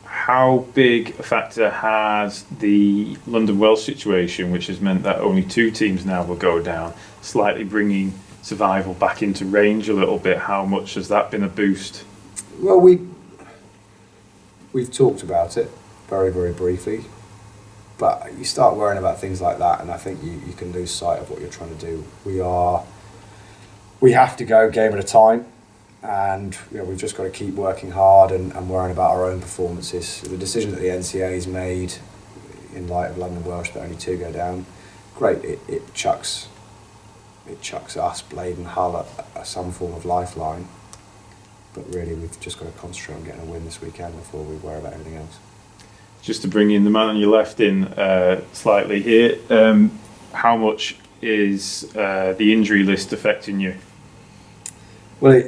How big a factor has the London Welsh situation, which has meant that only 2 teams now will go down, slightly bringing survival back into range a little bit? How much has that been a boost? Well, we've talked about it very, very briefly, but you start worrying about things like that, and I think you can lose sight of what you're trying to do. We have to go game at a time, and we've just got to keep working hard and worrying about our own performances. The decision that the NCA's made in light of London Welsh that only 2 go down, great. It chucks us, Blade and Hull, at some form of lifeline. But really, we've just got to concentrate on getting a win this weekend before we worry about everything else. Just to bring in the man on your left in slightly here, how much is the injury list affecting you? Well,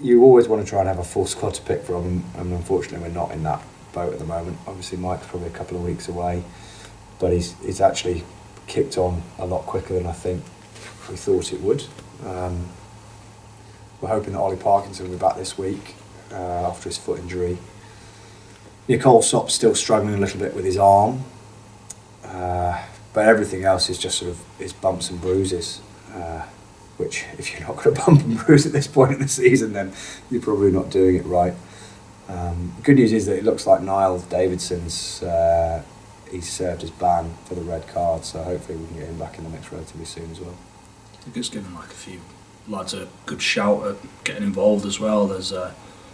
you always want to try and have a full squad to pick from, and unfortunately we're not in that boat at the moment. Obviously Mike's probably a couple of weeks away, but he's actually kicked on a lot quicker than I think we thought it would. We're hoping that Ollie Parkinson will be back this week after his foot injury. Nicole Sop's still struggling a little bit with his arm, but everything else is just sort of is bumps and bruises, which if you're not going to bump and bruise at this point in the season, then you're probably not doing it right. The good news is that it looks like Niall Davidson's he's served his ban for the red card, so hopefully we can get him back in the mix relatively soon as well. I think it's given like a few lads a good shout at getting involved as well. There's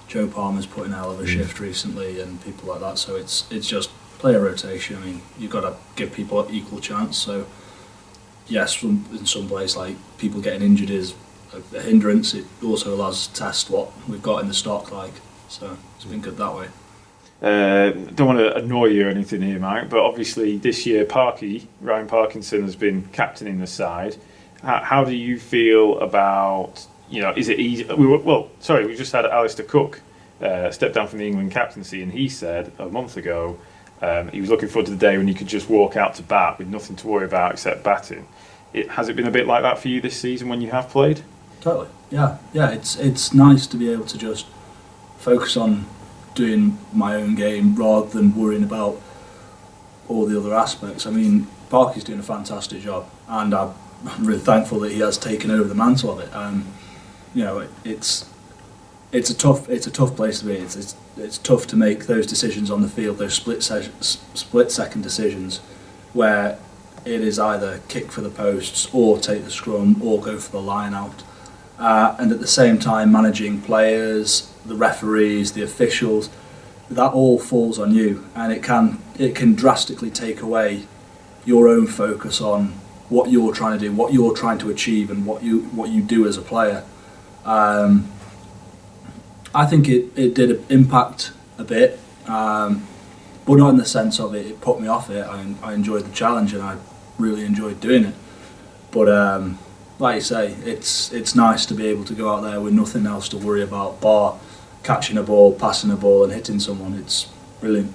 Joe Palmer's put in a hell of a shift recently, and people like that. So it's just player rotation. I mean, you've got to give people an equal chance. So yes, in some ways, like people getting injured is a hindrance. It also allows us to test what we've got in the stock. So it's been good that way. Don't want to annoy you or anything here, Mike, but obviously this year Ryan Parkinson has been captaining the side. How do you feel about, is it easy? We just had Alistair Cook step down from the England captaincy, and he said a month ago he was looking forward to the day when he could just walk out to bat with nothing to worry about except batting. Has it been a bit like that for you this season when you have played? Totally, yeah. It's nice to be able to just focus on doing my own game rather than worrying about all the other aspects. I mean, Parky's doing a fantastic job, and I'm really thankful that he has taken over the mantle of it. It's a tough place to be. It's tough to make those decisions on the field, those split second decisions, where it is either kick for the posts or take the scrum or go for the line out, and at the same time managing players, the referees, the officials. That all falls on you, and it can drastically take away your own focus on what you're trying to do, what you're trying to achieve, and what you do as a player. I think it did impact a bit, but not in the sense of it put me off it. I enjoyed the challenge and I really enjoyed doing it. But like you say, it's nice to be able to go out there with nothing else to worry about bar catching a ball, passing a ball and hitting someone. It's brilliant.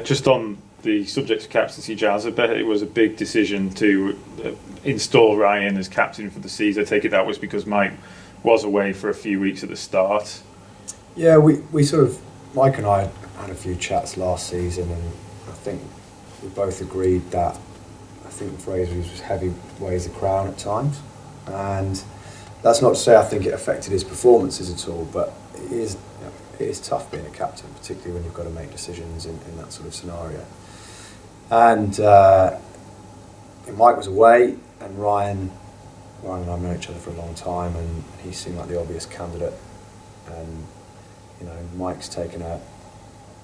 Just on the subject of captaincy, Giles, I bet it was a big decision to install Ryan as captain for the season. I take it that was because Mike was away for a few weeks at the start. Yeah, we sort of, Mike and I had a few chats last season, and I think we both agreed that I think the phrase was heavy weighs the crown at times, and that's not to say I think it affected his performances at all, but it is tough being a captain, particularly when you've got to make decisions in that sort of scenario. And Mike was away, and Ryan and I've known each other for a long time, and he seemed like the obvious candidate. And Mike's taken on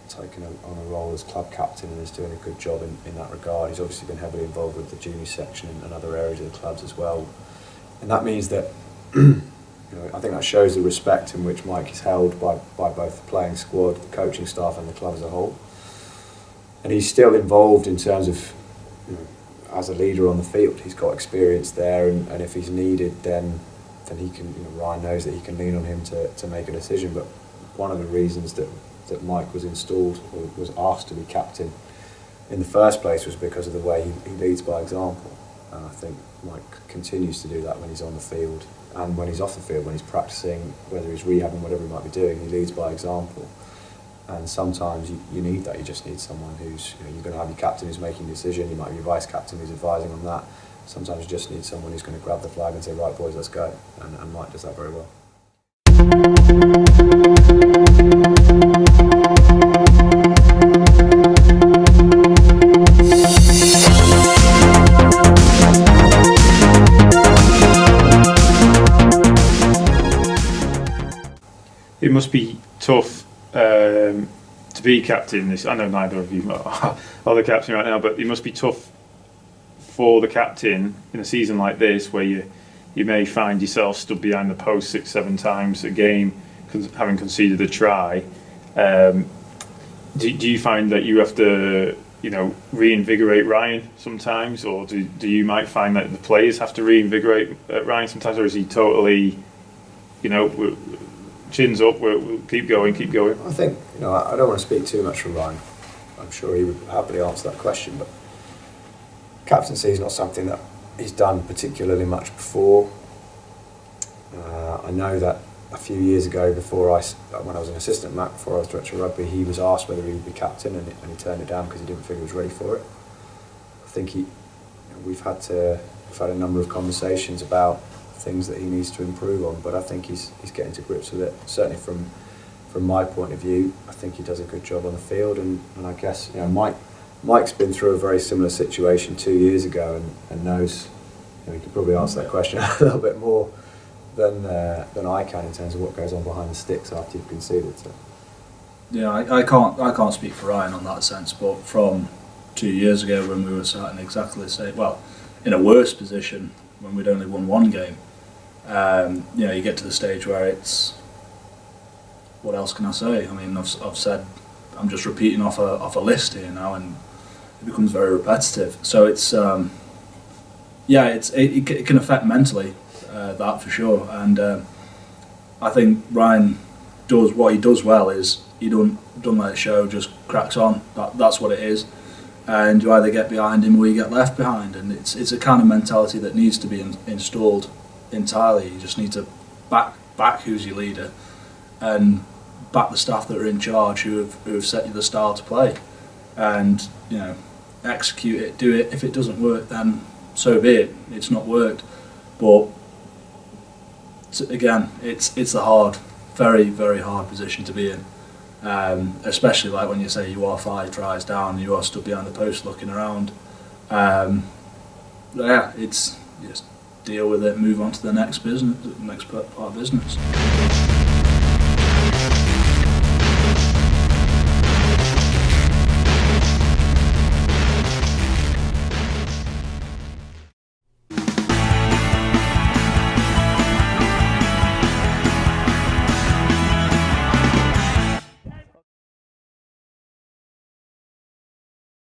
a role as club captain and is doing a good job in that regard. He's obviously been heavily involved with the junior section and other areas of the clubs as well, and that means that I think that shows the respect in which Mike is held by both the playing squad, the coaching staff, and the club as a whole. And he's still involved in terms of as a leader on the field. He's got experience there, and if he's needed, then he can. Ryan knows that he can lean on him to make a decision. But one of the reasons that Mike was installed or was asked to be captain in the first place was because of the way he leads by example. And I think Mike continues to do that when he's on the field and when he's off the field, when he's practicing, whether he's rehabbing, whatever he might be doing, he leads by example. And sometimes you need that. You just need someone who's, you're going to have your captain who's making a decision. You might have your vice captain who's advising on that. Sometimes you just need someone who's going to grab the flag and say, right boys, let's go. And Mike does that very well. It must be tough to be captain. I know neither of you are the captain right now, but it must be tough for the captain in a season like this, where you may find yourself stood behind the post 6-7 times a game, having conceded a try. Do you find that you have to, reinvigorate Ryan sometimes, or do you might find that the players have to reinvigorate Ryan sometimes, or is he totally, chins up, we'll keep going? I think, I don't want to speak too much for Ryan. I'm sure he would happily answer that question, but captaincy is not something that he's done particularly much before. I know that a few years ago, when I was an assistant Mac, before I was director of rugby, he was asked whether he would be captain, and he turned it down because he didn't think he was ready for it. I think we've had a number of conversations about things that he needs to improve on, but I think he's getting to grips with it. Certainly from my point of view, I think he does a good job on the field, and I guess Mike's been through a very similar situation 2 years ago and knows. He could probably answer that question a little bit more than I can in terms of what goes on behind the sticks after you've conceded. So. Yeah, I can't speak for Ryan on that sense, but from 2 years ago when we were sat in exactly the same, in a worse position when we'd only won one game, you get to the stage where it's, what else can I say? I mean, I've said, I'm just repeating off a list here now, and it becomes very repetitive. So it's it can affect mentally, that for sure. And I think Ryan does what he does well is he don't let it show, just cracks on. That's what it is. And you either get behind him or you get left behind, and it's a kind of mentality that needs to be installed entirely. You just need to back who's your leader, and back the staff that are in charge who have set you the style to play, and execute it, do it. If it doesn't work, then so be it. It's not worked, but again, it's a hard, very very hard position to be in. Especially like when you say you are 5 tries down, you are stood behind the post looking around. It's just deal with it, move on to the next part of business.